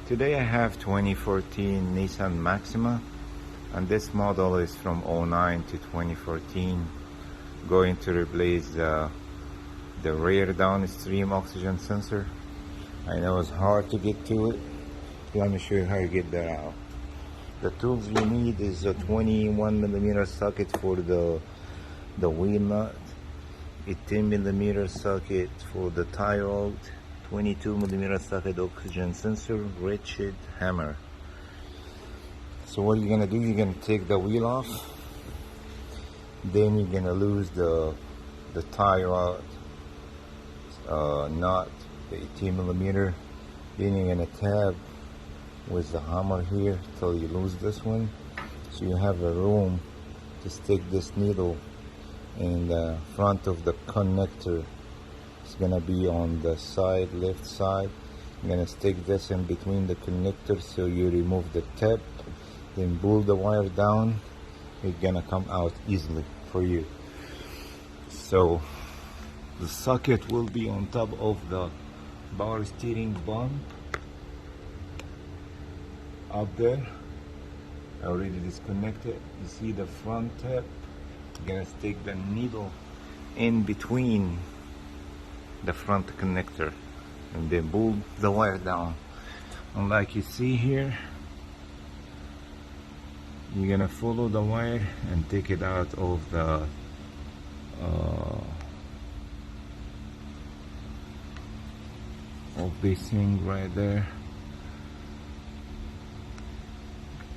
Today I have 2014 Nissan Maxima, and this model is from '09 to 2014. Going to replace the rear downstream oxygen sensor. I know it's hard to get to it. Let me show you how you get that out. The tools you need is a 21mm socket for the wheel nut, a 10mm socket for the tie rod, 22mm socket oxygen sensor, ratchet, hammer. So what you're gonna do, you're gonna take the wheel off, then you're gonna lose the tie rod nut, the 18mm. Then you're gonna tab with the hammer here till you lose this one, so you have a room to stick this needle in the front of the connector. It's gonna be on the side, left side. I'm gonna stick this in between the connectors so you remove the tip, then pull the wire down. It's gonna come out easily for you. So the socket will be on top of the power steering bump up there. I already disconnected. You see the front tip. I'm gonna stick the needle in between the front connector and then pull the wire down. And like you see here, you're gonna follow the wire and take it out of the of this thing right there.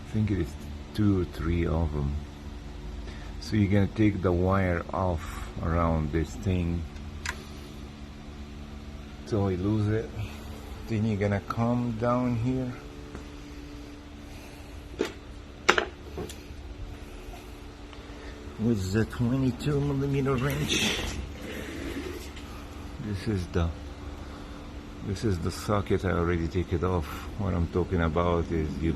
I think it is 2 or 3 of them. So you're gonna take the wire off around this thing till you lose it. Then you're gonna come down here with the 22mm wrench. This is the socket. I already take it off. What I'm talking about is you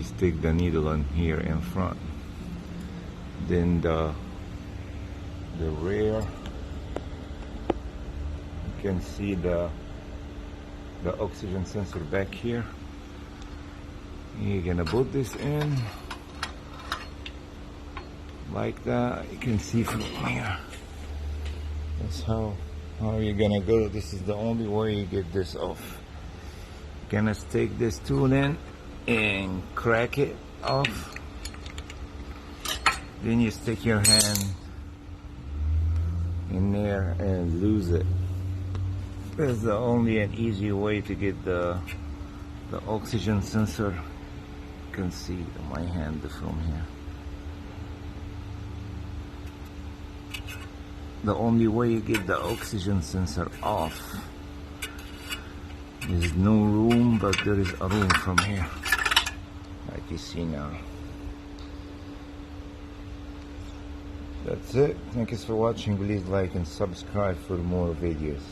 stick the needle in here in front, then the rear, you can see the oxygen sensor back here. You're gonna put this in like that. You can see from here. That's how you're gonna go. This is the only way you get this off. Gonna stick this tool in and crack it off. Then you stick your hand in there and lose it. That's the only and easy way to get the oxygen sensor. You can see my hand from here. The only way you get the oxygen sensor off. There's no room, but there is a room from here, like you see now. That's it. Thank you for watching. Please like and subscribe for more videos.